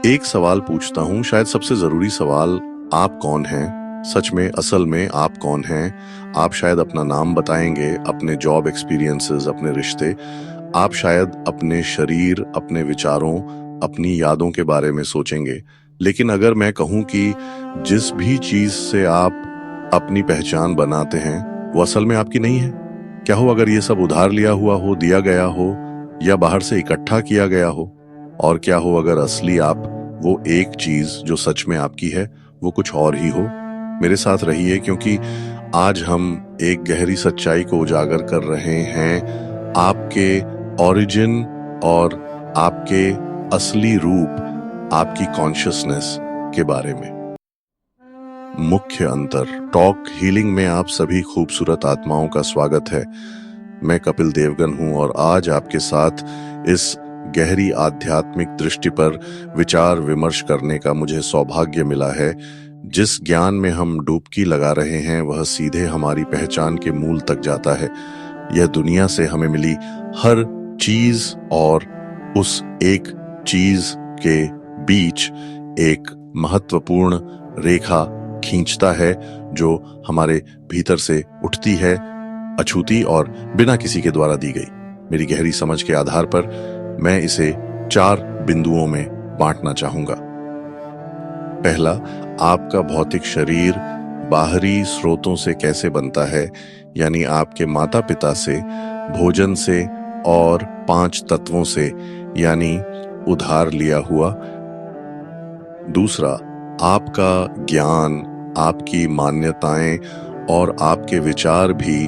एक सवाल पूछता हूँ, शायद सबसे जरूरी सवाल। आप कौन हैं? सच में, असल में आप कौन हैं? आप शायद अपना नाम बताएंगे, अपने जॉब एक्सपीरियंसेस, अपने रिश्ते। आप शायद अपने शरीर, अपने विचारों, अपनी यादों के बारे में सोचेंगे। लेकिन अगर मैं कहूँ कि जिस भी चीज से आप अपनी पहचान बनाते हैं, वो असल में आपकी नहीं है? क्या हो अगर ये सब उधार लिया हुआ हो, दिया गया हो, या बाहर से इकट्ठा किया गया हो? और क्या हो अगर असली आप, वो एक चीज जो सच में आपकी है, वो कुछ और ही हो? मेरे साथ रहिए, क्योंकि आज हम एक गहरी सच्चाई को उजागर कर रहे हैं, आपके ओरिजिन और आपके असली रूप, आपकी कॉन्शियसनेस के बारे में। मुख्य अंतर। टॉक हीलिंग में आप सभी खूबसूरत आत्माओं का स्वागत है। मैं कपिल देवगन हूं और आज आपके साथ इस गहरी आध्यात्मिक दृष्टि पर विचार विमर्श करने का मुझे सौभाग्य मिला है। जिस ज्ञान में हम डुबकी लगा रहे हैं, वह सीधे हमारी पहचान के मूल तक जाता है। यह दुनिया से हमें मिली हर चीज और उस एक चीज के बीच एक महत्वपूर्ण रेखा खींचता है, जो हमारे भीतर से उठती है, अछूती और बिना किसी के द्वारा दी गई। मेरी गहरी समझ के आधार पर मैं इसे 4 बिंदुओं में बांटना चाहूंगा। पहला, आपका भौतिक शरीर बाहरी स्रोतों से कैसे बनता है, यानी आपके माता पिता से, भोजन से और 5 तत्वों से, यानी उधार लिया हुआ। दूसरा, आपका ज्ञान, आपकी मान्यताएं और आपके विचार भी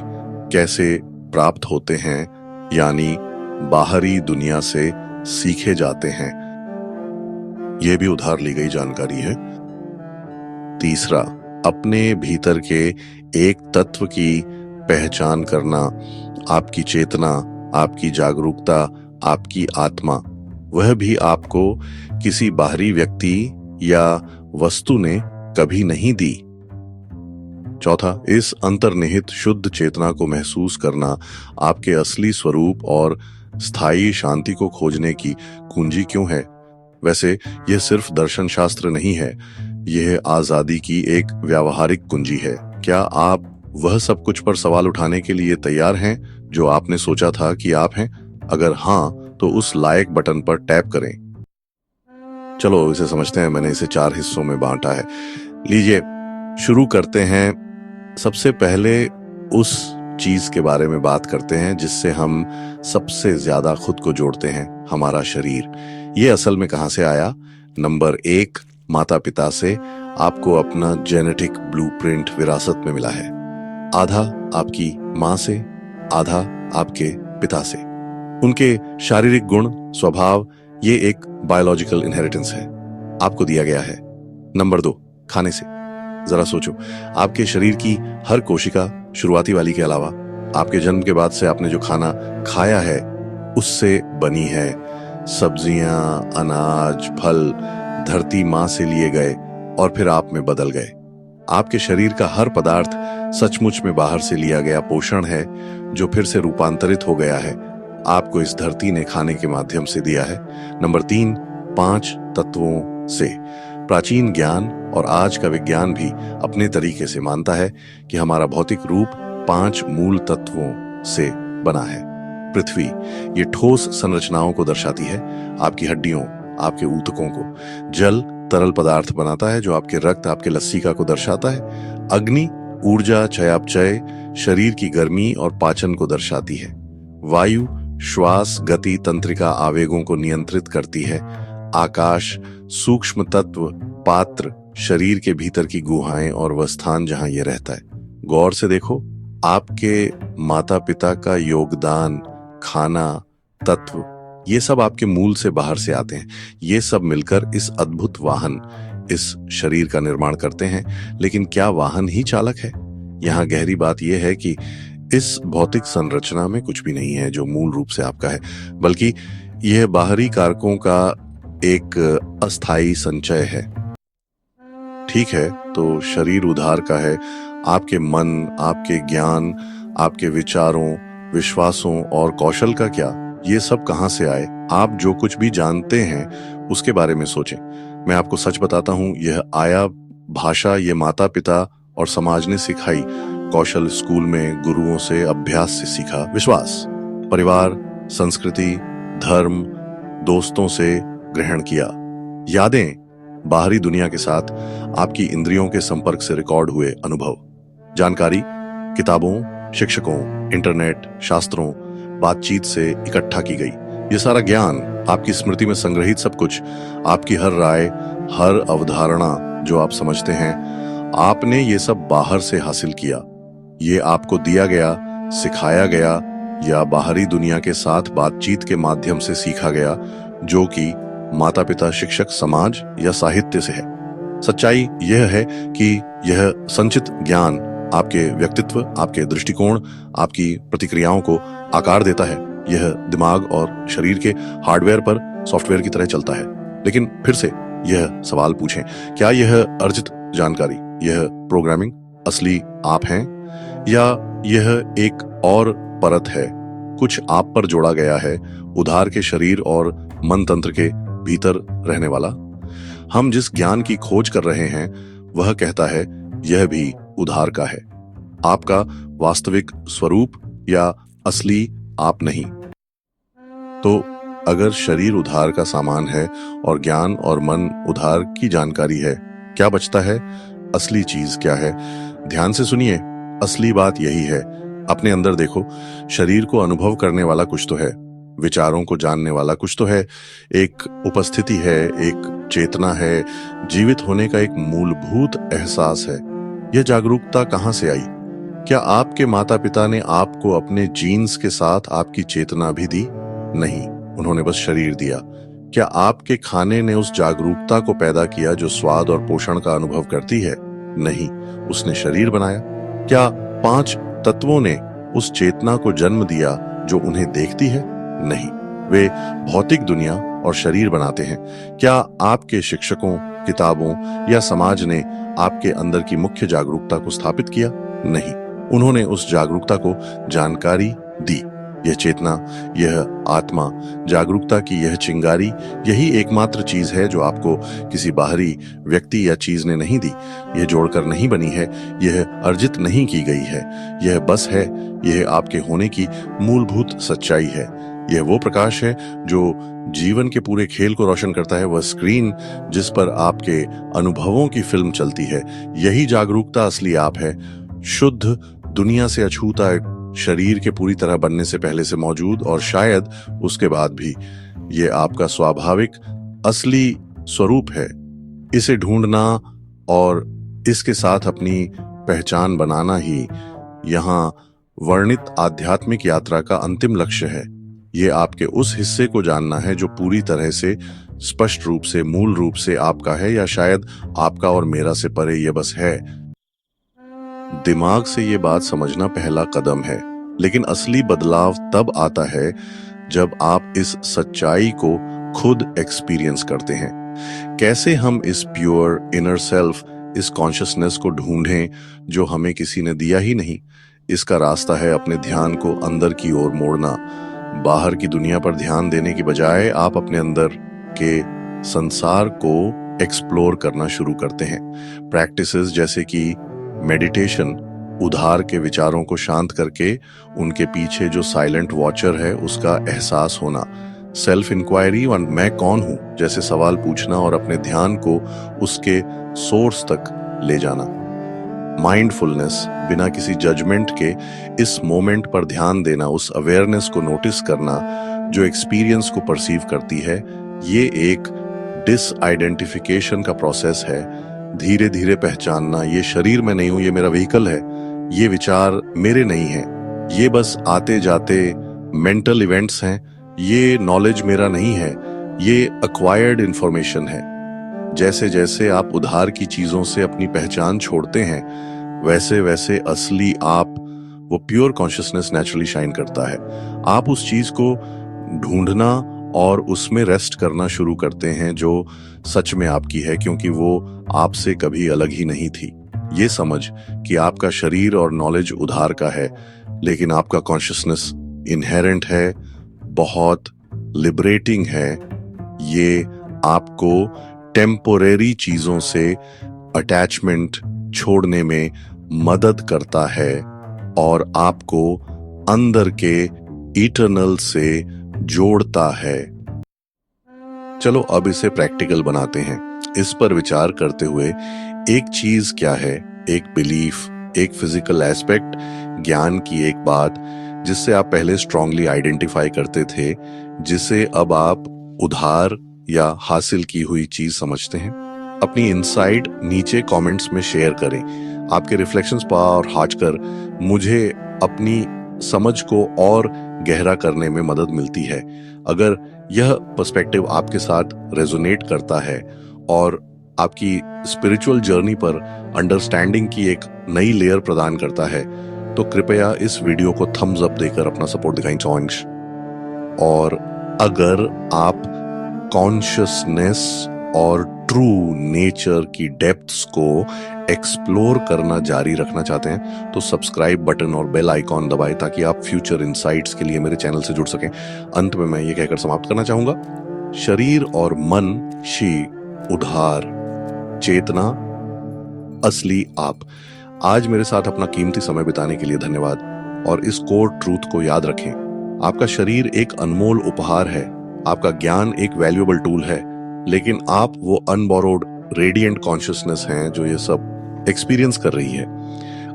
कैसे प्राप्त होते हैं, यानी बाहरी दुनिया से सीखे जाते हैं। यह भी उधार ली गई जानकारी है। तीसरा, अपने भीतर के एक तत्व की पहचान करना, आपकी चेतना, आपकी जागरूकता, आपकी आत्मा, वह भी आपको किसी बाहरी व्यक्ति या वस्तु ने कभी नहीं दी। चौथा, इस अंतर्निहित शुद्ध चेतना को महसूस करना, आपके असली स्वरूप और स्थायी शांति को खोजने की कुंजी क्यों है? वैसे यह सिर्फ दर्शन शास्त्र नहीं है, यह आजादी की एक व्यावहारिक कुंजी है। क्या आप वह सब कुछ पर सवाल उठाने के लिए तैयार हैं जो आपने सोचा था कि आप हैं? अगर हाँ, तो उस लाइक बटन पर टैप करें। चलो इसे समझते हैं। मैंने इसे 4 हिस्सों में बांटा है। लीजिए शुरू करते हैं। सबसे पहले उस चीज के बारे में बात करते हैं जिससे हम सबसे ज्यादा खुद को जोड़ते हैं, हमारा शरीर। ये असल में कहां से आया? नंबर 1, माता पिता से। आपको अपना जेनेटिक ब्लूप्रिंट विरासत में मिला है। आधा आपकी माँ से, आधा आपके पिता से। उनके शारीरिक गुण, स्वभाव, ये एक बायोलॉजिकल इनहेरिटेंस है, आपको दिया गया है। नंबर 2, खाने से। जरा सोचो, आपके शरीर की हर कोशिका, शुरुआती वाली के अलावा, आपके जन्म के बाद से आपने जो खाना खाया है उससे बनी है। सब्जियां, अनाज, फल धरती मां से लिए गए और फिर आप में बदल गए। आपके शरीर का हर पदार्थ सचमुच में बाहर से लिया गया पोषण है, जो फिर से रूपांतरित हो गया है, आपको इस धरती ने खाने के माध्यम से दिया है। नंबर 3, 5 तत्वों से। प्राचीन ज्ञान और आज का विज्ञान भी अपने तरीके से मानता है कि हमारा भौतिक रूप 5 मूल तत्वों से बना है। पृथ्वी, ये ठोस संरचनाओं को दर्शाती है, आपकी हड्डियों, आपके ऊतकों को। जल तरल पदार्थ बनाता है, जो आपके रक्त, आपके लसीका को दर्शाता है। अग्नि, ऊर्जा, चयापचय, शरीर की गर्मी और पाचन को दर्शाती है। वायु, श्वास, गति, तंत्रिका, आवेगों को नियंत्रित करती है। आकाश, सूक्ष्म तत्व, पात्र, शरीर के भीतर की गुहाएं और वह स्थान जहां यह रहता है। गौर से देखो, आपके माता पिता का योगदान, खाना, तत्व, ये सब आपके मूल से बाहर से आते हैं। ये सब मिलकर इस अद्भुत वाहन, इस शरीर का निर्माण करते हैं। लेकिन क्या वाहन ही चालक है? यहाँ गहरी बात यह है कि इस भौतिक संरचना में कुछ भी नहीं है जो मूल रूप से आपका है, बल्कि यह बाहरी कारकों का एक अस्थायी संचय है। ठीक है, तो शरीर उधार का है। आपके मन, आपके ज्ञान, आपके विचारों, विश्वासों और कौशल का क्या? ये सब कहाँ से आए? आप जो कुछ भी जानते हैं उसके बारे में सोचें। मैं आपको सच बताता हूँ, यह आया भाषा ये माता पिता और समाज ने सिखाई, कौशल स्कूल में गुरुओं से, अभ्यास से सीखा, विश्वास परिवार, संस्कृति, धर्म, दोस्तों से ग्रहण किया, यादें बाहरी दुनिया के साथ आपकी इंद्रियों के संपर्क से रिकॉर्ड हुए अनुभव, जानकारी किताबों, शिक्षकों, इंटरनेट, शास्त्रों, बातचीत से इकट्ठा की गई। ये सारा ज्ञान, आपकी स्मृति में संग्रहित सब कुछ, आपकी हर राय, हर अवधारणा जो आप समझते हैं, आपने ये सब बाहर से हासिल किया। ये आपको दिया गया, सिखाया गया या बाहरी दुनिया के साथ बातचीत के माध्यम से सीखा गया, जो कि माता पिता, शिक्षक, समाज या साहित्य से है। सच्चाई यह है कि यह संचित ज्ञान आपके व्यक्तित्व, आपके दृष्टिकोण, आपकी प्रतिक्रियाओं को आकार देता है। यह दिमाग और शरीर के हार्डवेयर पर सॉफ्टवेयर की तरह चलता है। लेकिन फिर से यह सवाल पूछें, क्या यह अर्जित जानकारी, यह प्रोग्रामिंग असली आप हैं, या यह एक और परत है, कुछ आप पर जोड़ा गया है, उधार के शरीर और मन तंत्र के भीतर रहने वाला? हम जिस ज्ञान की खोज कर रहे हैं वह कहता है यह भी उधार का है, आपका वास्तविक स्वरूप या असली आप नहीं। तो अगर शरीर उधार का सामान है और ज्ञान और मन उधार की जानकारी है, क्या बचता है? असली चीज क्या है? ध्यान से सुनिए, असली बात यही है। अपने अंदर देखो, शरीर को अनुभव करने वाला कुछ तो है, विचारों को जानने वाला कुछ तो है, एक उपस्थिति है, एक चेतना है, जीवित होने का एक मूलभूत एहसास है। यह जागरूकता कहाँ से आई? क्या आपके माता पिता ने आपको अपने जीन्स के साथ आपकी चेतना भी दी? नहीं, उन्होंने बस शरीर दिया। क्या आपके खाने ने उस जागरूकता को पैदा किया जो स्वाद और पोषण का अनुभव करती है? नहीं, उसने शरीर बनाया। क्या 5 तत्वों ने उस चेतना को जन्म दिया जो उन्हें देखती है? नहीं, वे भौतिक दुनिया और शरीर बनाते हैं। क्या आपके शिक्षकों, किताबों या समाज ने आपके अंदर की मुख्य जागरूकता को स्थापित किया? नहीं, उन्होंने उस जागरूकता को जानकारी दी। यह चेतना, यह आत्मा, जागरूकता की यह चिंगारी, यही एकमात्र चीज है जो आपको किसी बाहरी व्यक्ति या चीज ने नहीं दी। यह जोड़कर नहीं बनी है, यह अर्जित नहीं की गई है, यह बस है। यह आपके होने की मूलभूत सच्चाई है। यह वो प्रकाश है जो जीवन के पूरे खेल को रोशन करता है, वह स्क्रीन जिस पर आपके अनुभवों की फिल्म चलती है। यही जागरूकता असली आप है, शुद्ध, दुनिया से अछूता शरीर के पूरी तरह बनने से पहले से मौजूद और शायद उसके बाद भी। ये आपका स्वाभाविक असली स्वरूप है। इसे ढूंढना और इसके साथ अपनी पहचान बनाना ही यहाँ वर्णित आध्यात्मिक यात्रा का अंतिम लक्ष्य है। ये आपके उस हिस्से को जानना है जो पूरी तरह से, स्पष्ट रूप से, मूल रूप से आपका है, या शायद आपका और मेरा से परे ये बस है। दिमाग से ये बात समझना पहला कदम है, लेकिन असली बदलाव तब आता है जब आप इस सच्चाई को खुद एक्सपीरियंस करते हैं। कैसे हम इस प्योर इनर सेल्फ, इस कॉन्शियसनेस को ढूंढें जो हमें किसी ने दिया ही नहीं? इसका रास्ता है अपने ध्यान को अंदर की ओर मोड़ना। बाहर की दुनिया पर ध्यान देने की बजाय आप अपने अंदर के संसार को एक्सप्लोर करना शुरू करते हैं। प्रैक्टिसेस जैसे कि मेडिटेशन, उधार के विचारों को शांत करके उनके पीछे जो साइलेंट वॉचर है उसका एहसास होना, सेल्फ इंक्वायरी और मैं कौन हूं जैसे सवाल पूछना और अपने ध्यान को उसके सोर्स तक ले जाना। माइंडफुलनेस, बिना किसी जजमेंट के इस मोमेंट पर ध्यान देना, उस अवेयरनेस को नोटिस करना जो एक्सपीरियंस को परसीव करती है। ये एक डिसआइडेंटिफिकेशन का प्रोसेस है। धीरे धीरे पहचानना, ये शरीर में नहीं हूं, ये मेरा व्हीकल है, ये विचार मेरे नहीं है, ये बस आते जाते मेंटल इवेंट्स हैं, ये नॉलेज मेरा नहीं है, ये अक्वायर्ड इंफॉर्मेशन है। जैसे जैसे आप उधार की चीजों से अपनी पहचान छोड़ते हैं, वैसे वैसे असली आप, वो प्योर कॉन्शियसनेस नेचुरली शाइन करता है। आप उस चीज को ढूंढना और उसमें रेस्ट करना शुरू करते हैं जो सच में आपकी है, क्योंकि वो आपसे कभी अलग ही नहीं थी। ये समझ कि आपका शरीर और नॉलेज उधार का है, लेकिन आपका कॉन्शियसनेस इनहेरेंट है, बहुत लिबरेटिंग है। ये आपको टेम्पोरेरी चीजों से अटैचमेंट छोड़ने में मदद करता है और आपको अंदर के इटर्नल से जोड़ता है। चलो अब इसे प्रैक्टिकल बनाते हैं। इस पर विचार करते हुए एक चीज क्या है, एक बिलीफ, एक फिजिकल एस्पेक्ट, ज्ञान की एक बात जिससे आप पहले स्ट्रांगली आइडेंटिफाई करते थे, जिसे अब आप उधार या हासिल की हुई चीज समझते हैं। अपनी इनसाइट नीचे कमेंट्स में शेयर करें। आपके रिफ्लेक्शंस पर हाजकर मुझे अपनी समझ को और गहरा करने में मदद मिलती है। अगर यह पर्सपेक्टिव आपके साथ रेजोनेट करता है और आपकी स्पिरिचुअल जर्नी पर अंडरस्टैंडिंग की एक नई लेयर प्रदान करता है, तो कृपया इस वीडियो को थम्स अप देकर अपना सपोर्ट दिखाएं चॉइंस। और अगर आप कॉन्शियसनेस और ट्रू नेचर की डेप्थ्स को एक्सप्लोर करना जारी रखना चाहते हैं तो सब्सक्राइब बटन और बेल आइकॉन दबाएं ताकि आप फ्यूचर इनसाइट्स के लिए मेरे चैनल से जुड़ सकें। अंत में मैं ये कहकर समाप्त करना चाहूंगा, शरीर और मन शी उधार, चेतना असली आप। आज मेरे साथ अपना कीमती समय बिताने के लिए धन्यवाद। और इस कोर ट्रूथ को याद रखें, आपका शरीर एक अनमोल उपहार है, आपका ज्ञान एक वैल्यूएबल टूल है, लेकिन आप वो अनबोरोड रेडिएंट कॉन्शियसनेस हैं जो ये सब एक्सपीरियंस कर रही है।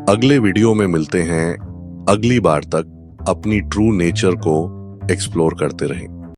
अगले वीडियो में मिलते हैं। अगली बार तक अपनी ट्रू नेचर को एक्सप्लोर करते रहें।